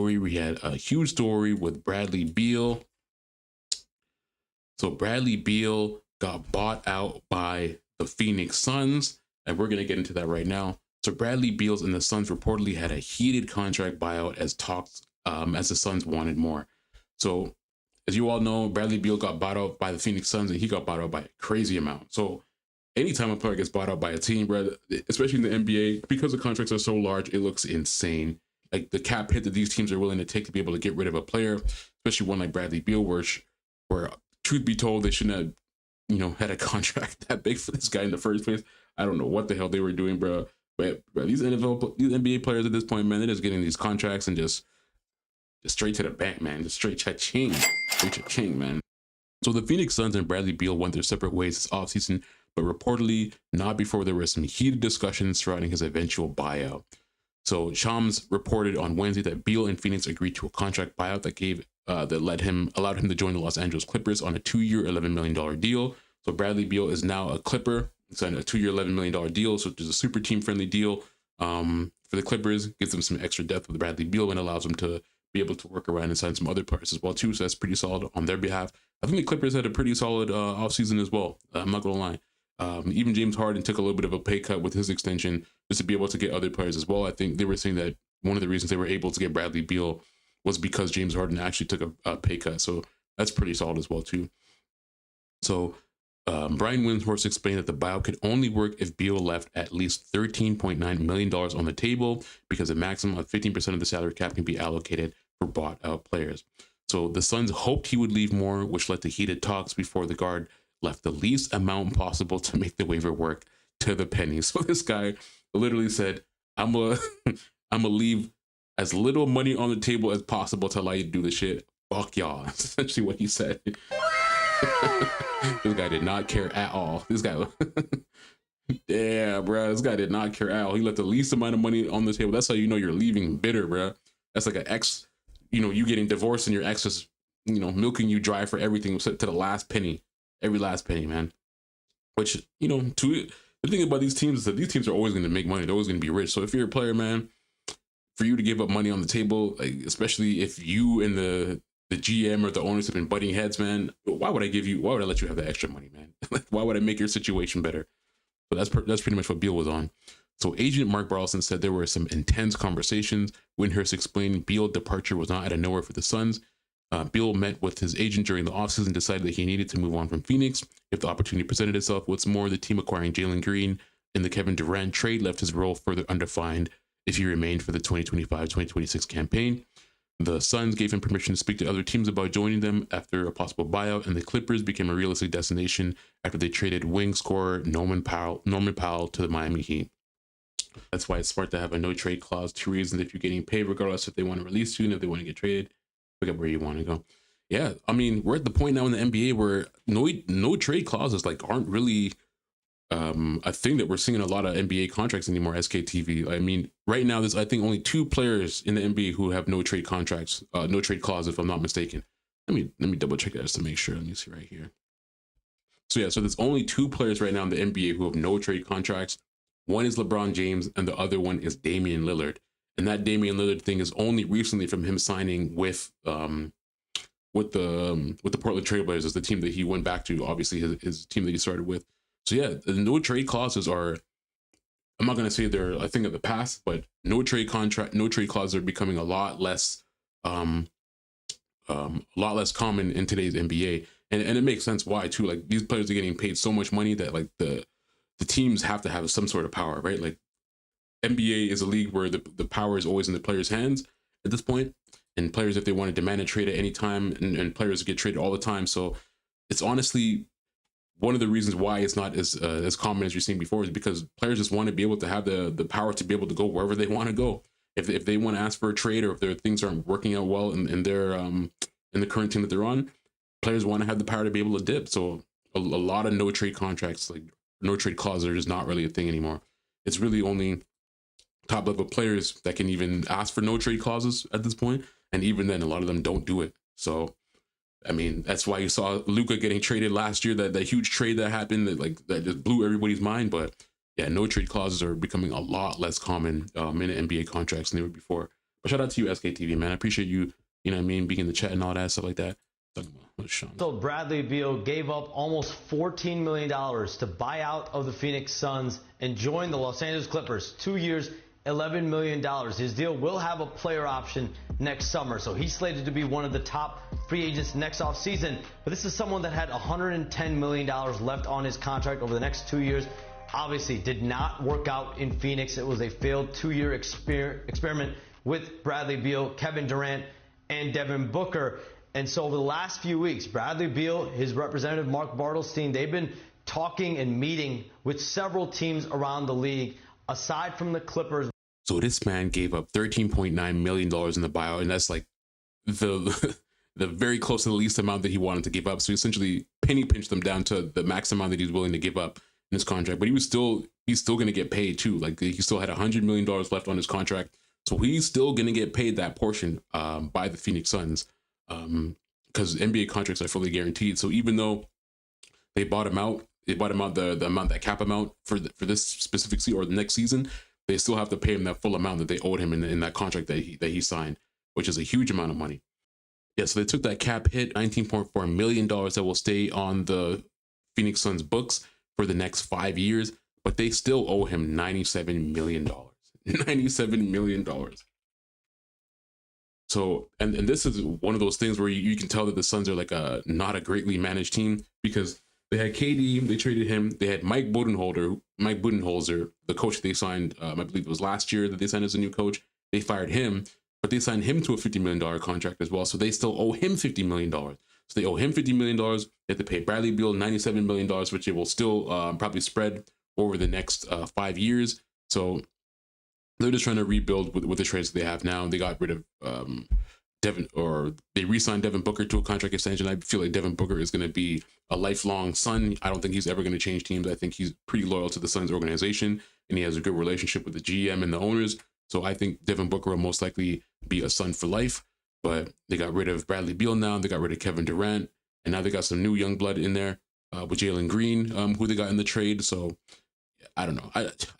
We had a huge story with Bradley Beal. So Bradley Beal got bought out by the Phoenix Suns, and we're going to get into that right now. So Bradley Beal and the Suns reportedly had a heated contract buyout as the Suns wanted more. So as you all know, Bradley Beal got bought out by the Phoenix Suns, and he got bought out by a crazy amount. So anytime a player gets bought out by a team, bro, especially in the NBA, because the contracts are so large, it looks insane. Like the cap hit that these teams are willing to take to be able to get rid of a player, especially one like Bradley Beal, where truth be told, they shouldn't have, had a contract that big for this guy in the first place. I don't know what the hell they were doing, bro. But these NBA players at this point, man, they're just getting these contracts and just straight to the bank, man. Just straight cha-ching, man. So the Phoenix Suns and Bradley Beal went their separate ways this offseason, but reportedly not before there were some heated discussions surrounding his eventual buyout. So Shams reported on Wednesday that Beal and Phoenix agreed to a contract buyout that allowed him to join the Los Angeles Clippers on a 2-year, $11 million deal. So Bradley Beal is now a Clipper, signed a 2-year, $11 million deal. So there's a super team friendly deal for the Clippers, gives them some extra depth with Bradley Beal and allows them to be able to work around and sign some other players as well too. So that's pretty solid on their behalf. I think the Clippers had a pretty solid offseason as well. I'm not gonna lie. Even James Harden took a little bit of a pay cut with his extension just to be able to get other players as well. I think they were saying that one of the reasons they were able to get Bradley Beal was because James Harden actually took a pay cut. So that's pretty solid as well too. So Brian Windhorst explained that the buyout could only work if Beal left at least $13.9 million on the table, because a maximum of 15% of the salary cap can be allocated for bought out players. So the Suns hoped he would leave more, which led to heated talks before the guard left the least amount possible to make the waiver work to the penny. So this guy literally said, I'm gonna leave as little money on the table as possible to allow you to do the shit. Fuck y'all. That's essentially what he said. This guy did not care at all. This guy, yeah, bro. This guy did not care at all. He left the least amount of money on the table. That's how you know you're leaving bitter, bro. That's like an ex, you getting divorced and your ex is, milking you dry for everything to the last penny, every last penny, man. Which, the thing about these teams is that these teams are always going to make money. They're always going to be rich. So if you're a player, man, for you to give up money on the table, like, especially if you and the GM or the owners have been butting heads, man, why would I let you have that extra money, man? Why would I make your situation better? But that's pretty much what Beal was on. So agent Mark Barlson said there were some intense conversations. Windhorst explained Beal's departure was not out of nowhere for the Suns. Beal met with his agent during the offseason and decided that he needed to move on from Phoenix if the opportunity presented itself. What's more, the team acquiring Jalen Green in the Kevin Durant trade left his role further undefined if he remained for the 2025-2026 campaign. The Suns gave him permission to speak to other teams about joining them after a possible buyout, and the Clippers became a realistic destination after they traded wing scorer Norman Powell to the Miami Heat. That's why it's smart to have a no trade clause. 2 reasons: if you're getting paid, regardless if they want to release you and if they want to get traded, look at where you want to go. Yeah, I mean, we're at the point now in the NBA where no trade clauses aren't really a thing that we're seeing in a lot of NBA contracts anymore. SKTV. I mean, right now there's I think only 2 players in the NBA who have no trade contracts, no trade clause, if I'm not mistaken. Let me double check that just to make sure. Let me see right here. So yeah, so there's only 2 players right now in the NBA who have no trade contracts. One is LeBron James, and the other one is Damian Lillard. And that Damian Lillard thing is only recently from him signing with the Portland Trailblazers, the team that he went back to, obviously his team that he started with. So yeah, the no trade clauses are, I'm not gonna say they're a thing of the past, but no trade clauses are becoming a lot less common in today's NBA. And it makes sense why too. Like, these players are getting paid so much money that like the teams have to have some sort of power, right? Like, NBA is a league where the power is always in the players' hands at this point. And players, if they want to demand a trade at any time, and players get traded all the time. So it's honestly one of the reasons why it's not as common as you're seeing before, is because players just want to be able to have the power to be able to go wherever they want to go. If they want to ask for a trade, or if their things aren't working out well in their in the current team that they're on, players want to have the power to be able to dip. So a lot of no trade contracts, like no trade clauses, are just not really a thing anymore. It's really only top level players that can even ask for no trade clauses at this point, and even then, a lot of them don't do it. So I mean, that's why you saw Luka getting traded last year, that huge trade that happened that just blew everybody's mind. But yeah, no trade clauses are becoming a lot less common in NBA contracts than they were before. But shout out to you, SKTV, man. I appreciate you, you know what I mean, being in the chat and all that stuff like that. So Bradley Beal gave up almost $14 million to buy out of the Phoenix Suns and join the Los Angeles Clippers. 2 years, $11 million. His deal will have a player option next summer, so he's slated to be one of the top free agents next offseason. But this is someone that had $110 million left on his contract over the next 2 years. Obviously, did not work out in Phoenix. It was a failed 2-year experiment with Bradley Beal, Kevin Durant, and Devin Booker. And so over the last few weeks, Bradley Beal, his representative Mark Bartelstein, they've been talking and meeting with several teams around the league, aside from the Clippers. So this man gave up $13.9 million in the buyout, and that's like the very close to the least amount that he wanted to give up. So he essentially penny pinched them down to the max amount that he's willing to give up in his contract. But he's still going to get paid too. Like he still had $100 million left on his contract. So he's still going to get paid that portion by the Phoenix Suns. Because NBA contracts are fully guaranteed. So even though they bought him out the amount, that cap amount for this specific season or the next season, they still have to pay him that full amount that they owed him in that contract that he signed, which is a huge amount of money. Yeah, so they took that cap hit, $19.4 million that will stay on the Phoenix Suns books for the next 5 years, but they still owe him $97 million. $97 million. So, and this is one of those things where you can tell that the Suns are like not a greatly managed team, because they had KD, they traded him. They had Mike Budenholzer, the coach they signed, I believe it was last year that they signed as a new coach. They fired him, but they signed him to a $50 million contract as well. So they still owe him $50 million. So they owe him $50 million. They have to pay Bradley Beal $97 million, which they will still probably spread over the next 5 years. So they're just trying to rebuild with the trades that they have now. They got rid of they re-signed Devin Booker to a contract extension. I feel like Devin Booker is going to be a lifelong Sun. I don't think he's ever going to change teams. I think he's pretty loyal to the Suns organization, and he has a good relationship with the GM and the owners. So I think Devin Booker will most likely be a Sun for life. But they got rid of Bradley Beal now. They got rid of Kevin Durant, and now they got some new young blood in there with Jalen Green, who they got in the trade. So I don't know.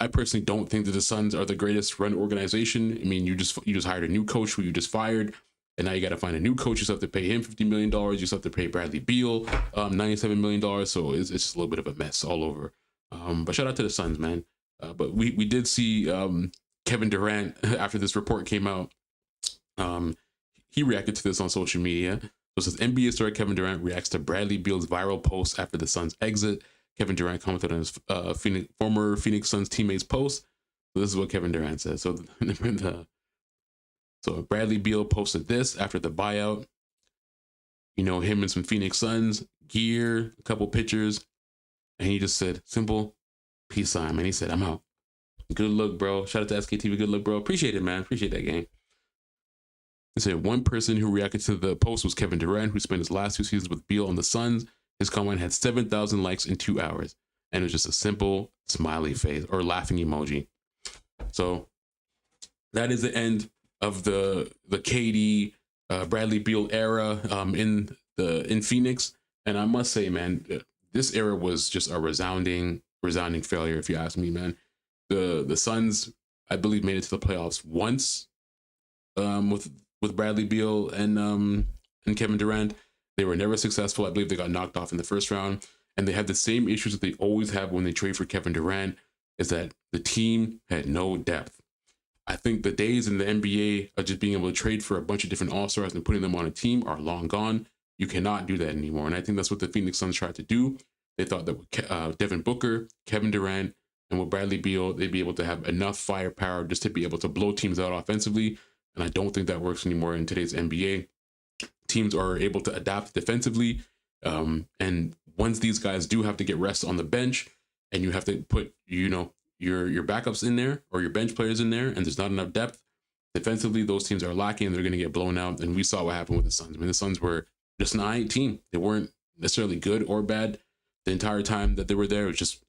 I personally don't think that the Suns are the greatest run organization. I mean, you just hired a new coach who you just fired, and now you got to find a new coach. You still have to pay him $50 million. You still have to pay Bradley Beal $97 million. So it's just a little bit of a mess all over. But shout out to the Suns, man. But we did see Kevin Durant after this report came out. He reacted to this on social media. So it says NBA star Kevin Durant reacts to Bradley Beal's viral post after the Suns exit. Kevin Durant commented on his former Phoenix Suns teammates' post. So this is what Kevin Durant said. So Bradley Beal posted this after the buyout. You know, him and some Phoenix Suns gear, a couple pictures, and he just said, simple, peace sign, man. He said, I'm out. Good look, bro. Shout out to SKTV. Good look, bro. Appreciate it, man. Appreciate that game. He said one person who reacted to the post was Kevin Durant, who spent his last 2 seasons with Beal on the Suns. His comment had 7,000 likes in 2 hours, and it was just a simple smiley face or laughing emoji. So that is the end of the KD Bradley Beal era in Phoenix. And I must say, man, this era was just a resounding failure, if you ask me, man. The Suns, I believe, made it to the playoffs once with Bradley Beal and Kevin Durant. They were never successful. I believe they got knocked off in the first round. And they had the same issues that they always have when they trade for Kevin Durant, is that the team had no depth. I think the days in the NBA of just being able to trade for a bunch of different all-stars and putting them on a team are long gone. You cannot do that anymore. And I think that's what the Phoenix Suns tried to do. They thought that with Devin Booker, Kevin Durant, and with Bradley Beal, they'd be able to have enough firepower just to be able to blow teams out offensively. And I don't think that works anymore in today's NBA. Teams are able to adapt defensively. And once these guys do have to get rest on the bench, and you have to put, your backups in there or your bench players in there, and there's not enough depth defensively, those teams are lacking and they're going to get blown out. And we saw what happened with the Suns. I mean, the Suns were just an I team. They weren't necessarily good or bad the entire time that they were there. It was just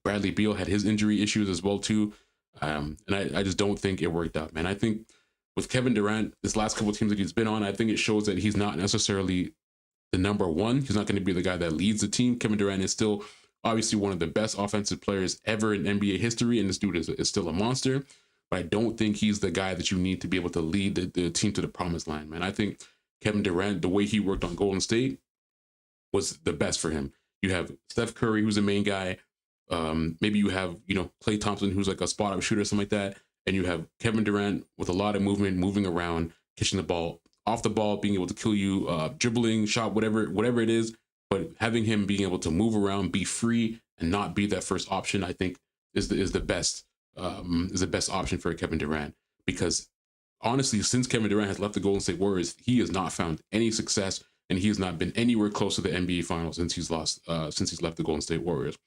Bradley Beal had his injury issues as well too. And I just don't think it worked out, man. I think with Kevin Durant, this last couple of teams that he's been on, I think it shows that he's not necessarily the number one. He's not going to be the guy that leads the team. Kevin Durant is still obviously one of the best offensive players ever in NBA history, and this dude is still a monster. but I don't think he's the guy that you need to be able to lead the team to the promised land, man. I think Kevin Durant, the way he worked on Golden State was the best for him. You have Steph Curry, who's the main guy. Maybe you have, Klay Thompson, who's like a spot up shooter or something like that. And you have Kevin Durant with a lot of movement, moving around, catching the ball off the ball, being able to kill you, dribbling, shot, whatever it is. But having him being able to move around, be free, and not be that first option, I think is the best option for Kevin Durant. Because honestly, since Kevin Durant has left the Golden State Warriors, he has not found any success, and he has not been anywhere close to the NBA Finals since he's left the Golden State Warriors.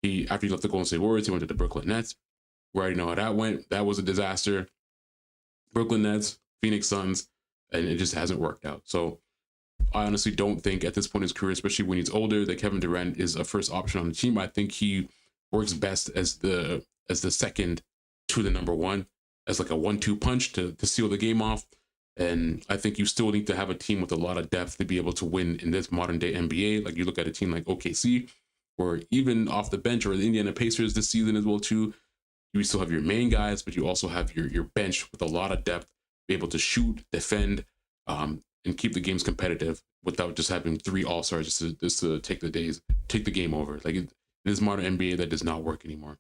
After he left the Golden State Warriors, he went to the Brooklyn Nets. We already know how that went. That was a disaster. Brooklyn Nets, Phoenix Suns, and it just hasn't worked out. So I honestly don't think at this point in his career, especially when he's older, that Kevin Durant is a first option on the team. I think he works best as the second to the number one, as like a 1-2 punch to seal the game off. And I think you still need to have a team with a lot of depth to be able to win in this modern day NBA. Like you look at a team like OKC, or even off the bench, or the Indiana Pacers this season as well too. You still have your main guys, but you also have your bench with a lot of depth, be able to shoot, defend, and keep the games competitive without just having 3 all-stars just to take the game over. Like in this modern NBA, that does not work anymore.